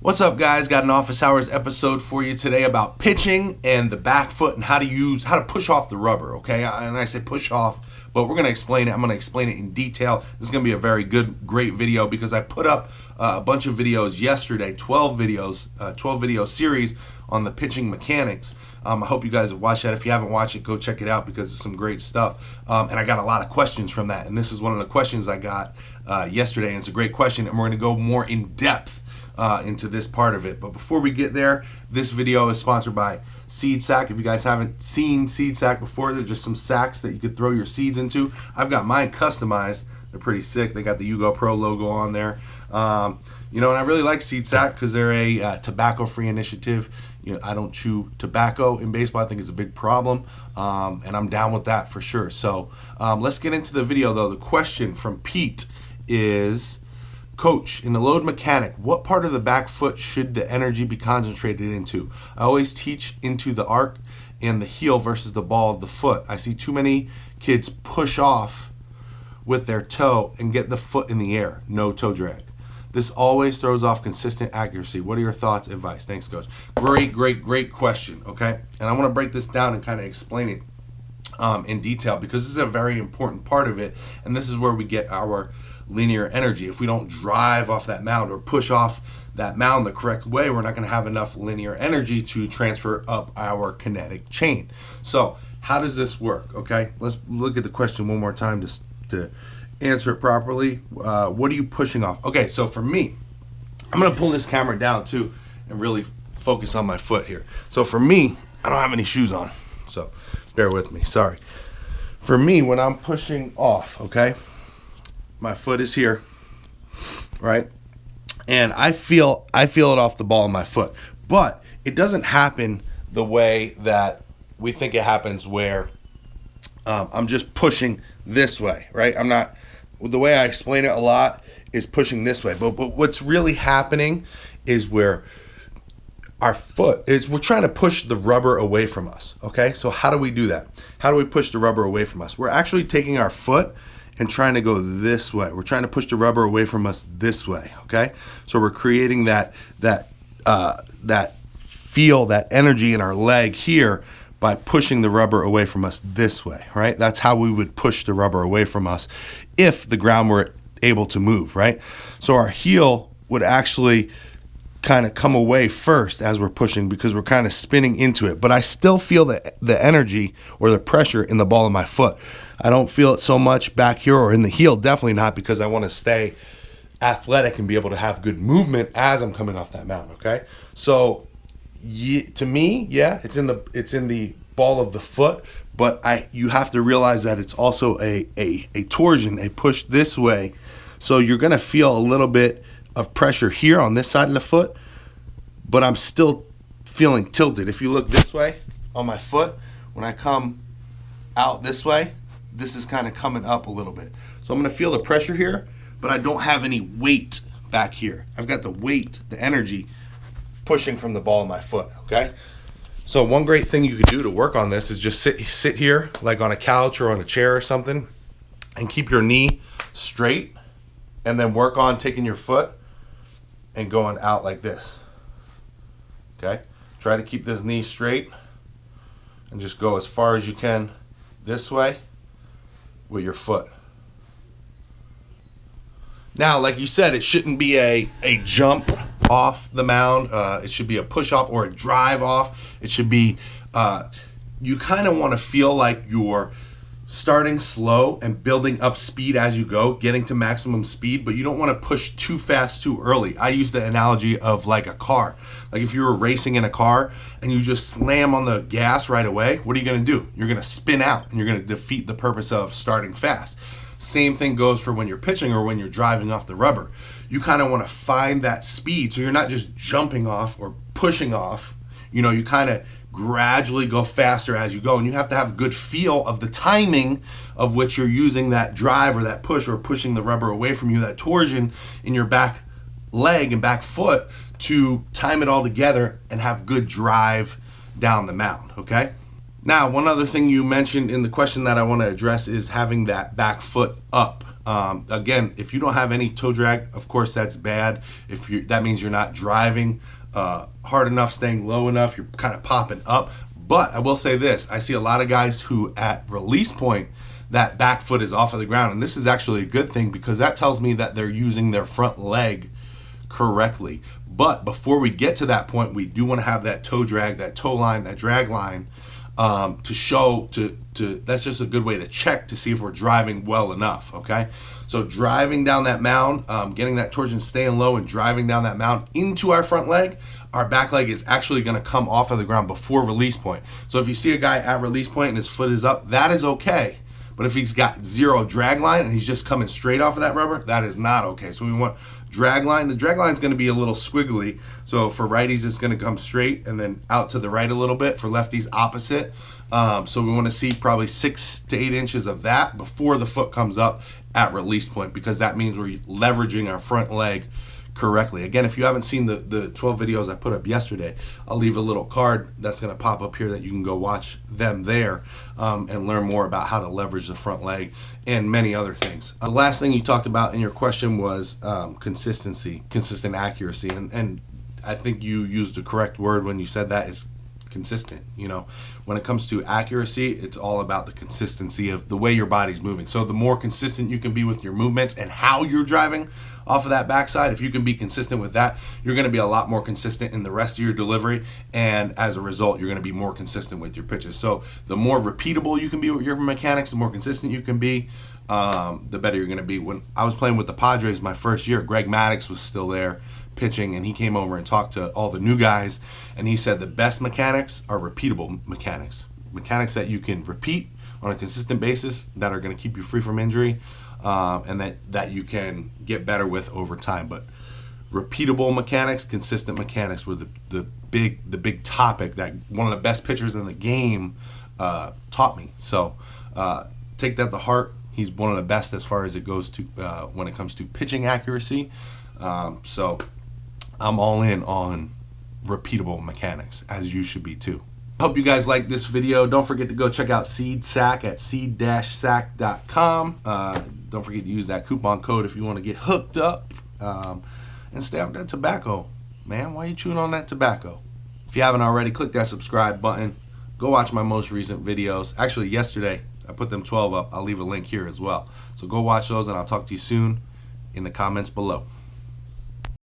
What's up, guys? Got an office hours episode for you today about pitching and the back foot and how to push off the rubber. Okay, and I say push off, but we're gonna explain it. I'm gonna explain it in detail. This is gonna be a very great video because I put up a bunch of videos yesterday, 12 video series on the pitching mechanics. I hope you guys have watched that. If you haven't watched it, go check it out because it's some great stuff. And I got a lot of questions from that, and this is one of the questions I got yesterday, and it's a great question, and we're gonna go more in depth into this part of it. But before we get there, this video is sponsored by Seed Sack. If you guys haven't seen Seed Sack before, they're just some sacks that you could throw your seeds into. I've got mine customized. They're pretty sick. They got the Yugo Pro logo on there. And I really like Seed Sack because they're a tobacco-free initiative. I don't chew tobacco in baseball. I think it's a big problem, and I'm down with that for sure. So let's get into the video, though. The question from Pete is, Coach, in the load mechanic, what part of the back foot should the energy be concentrated into? I always teach into the arc and the heel versus the ball of the foot. I see too many kids push off with their toe and get the foot in the air. No toe drag. This always throws off consistent accuracy. What are your thoughts, advice? Thanks, Coach. Great question, okay? And I want to break this down and kind of explain it in detail because this is a very important part of it, and this is where we get our linear energy. If we don't drive off that mound or push off that mound the correct way, we're not going to have enough linear energy to transfer up our kinetic chain. So how does this work? Okay, let's look at the question one more time to answer it properly. What are you pushing off? Okay, so for me, I'm going to pull this camera down too and really focus on my foot here. So for me, I don't have any shoes on, so bear with me, sorry. For me, when I'm pushing off, okay, my foot is here, right? And I feel it off the ball of my foot. But it doesn't happen the way that we think it happens where I'm just pushing this way, right? The way I explain it a lot is pushing this way. But what's really happening is where our foot is, we're trying to push the rubber away from us, okay? So how do we do that? How do we push the rubber away from us? We're actually taking our foot and trying to go this way. We're trying to push the rubber away from us this way, okay? So we're creating that feel, that energy in our leg here by pushing the rubber away from us this way, right? That's how we would push the rubber away from us if the ground were able to move, right? So our heel would actually kind of come away first as we're pushing because we're kind of spinning into it. But I still feel the energy or the pressure in the ball of my foot. I don't feel it so much back here or in the heel, definitely not, because I want to stay athletic and be able to have good movement as I'm coming off that mound, okay? So to me, yeah, it's in the ball of the foot, but you have to realize that it's also a torsion, a push this way. So you're going to feel a little bit of pressure here on this side of the foot, but I'm still feeling tilted. If you look this way on my foot, when I come out this way, this is kind of coming up a little bit. So I'm going to feel the pressure here, but I don't have any weight back here. I've got the weight, the energy pushing from the ball of my foot, okay? So one great thing you could do to work on this is just sit here like on a couch or on a chair or something and keep your knee straight and then work on taking your foot and going out like this, okay? Try to keep this knee straight and just go as far as you can this way with your foot. Now, like you said, it shouldn't be a jump off the mound. It should be a push off or a drive off. It should be, you kind of want to feel like you're starting slow and building up speed as you go, getting to maximum speed, but you don't want to push too fast too early. I use the analogy of like a car. Like if you were racing in a car and you just slam on the gas right away, what are you going to do? You're going to spin out and you're going to defeat the purpose of starting fast. Same thing goes for when you're pitching or when you're driving off the rubber. You kind of want to find that speed so you're not just jumping off or pushing off. You kind of gradually go faster as you go, and you have to have a good feel of the timing of which you're using that drive or that push or pushing the rubber away from you, that torsion in your back leg and back foot, to time it all together and have good drive down the mound, okay? Now, one other thing you mentioned in the question that I want to address is having that back foot up Again, if you don't have any toe drag, of course that's bad. That means you're not driving hard enough, staying low enough, you're kind of popping up. But I will say this, I see a lot of guys who at release point, that back foot is off of the ground, and this is actually a good thing because that tells me that they're using their front leg correctly. But before we get to that point, we do want to have that toe drag, that toe line, that drag line to show, that's just a good way to check to see if we're driving well enough, okay? So driving down that mound, getting that torsion, staying low and driving down that mound into our front leg, our back leg is actually going to come off of the ground before release point. So if you see a guy at release point and his foot is up, that is okay. But if he's got zero drag line and he's just coming straight off of that rubber, that is not okay. So we want drag line. The drag line is going to be a little squiggly. So for righties, it's going to come straight and then out to the right a little bit. For lefties, opposite. So we want to see probably 6 to 8 inches of that before the foot comes up at release point, because that means we're leveraging our front leg correctly. Again, if you haven't seen the 12 videos I put up yesterday, I'll leave a little card that's going to pop up here that you can go watch them there and learn more about how to leverage the front leg and many other things. The last thing you talked about in your question was consistency, consistent accuracy, and I think you used the correct word when you said that, is consistent. You know, when it comes to accuracy, it's all about the consistency of the way your body's moving. So the more consistent you can be with your movements and how you're driving off of that backside, if you can be consistent with that, you're going to be a lot more consistent in the rest of your delivery, and as a result, you're going to be more consistent with your pitches. So the more repeatable you can be with your mechanics, the more consistent you can be, the better you're going to be. When I was playing with the Padres my first year, Greg Maddux was still there pitching, and he came over and talked to all the new guys, and he said the best mechanics are repeatable mechanics that you can repeat on a consistent basis, that are going to keep you free from injury, and that you can get better with over time. But repeatable mechanics, consistent mechanics were the big topic that one of the best pitchers in the game taught me. So take that to heart. He's one of the best as far as it goes to when it comes to pitching accuracy. So I'm all in on repeatable mechanics, as you should be too. Hope you guys like this video. Don't forget to go check out Seed Sack at seed-sack.com. Don't forget to use that coupon code if you want to get hooked up. And stay off that tobacco. Man, why are you chewing on that tobacco? If you haven't already, click that subscribe button. Go watch my most recent videos. Actually, yesterday, I put them 12 up. I'll leave a link here as well. So go watch those, and I'll talk to you soon in the comments below.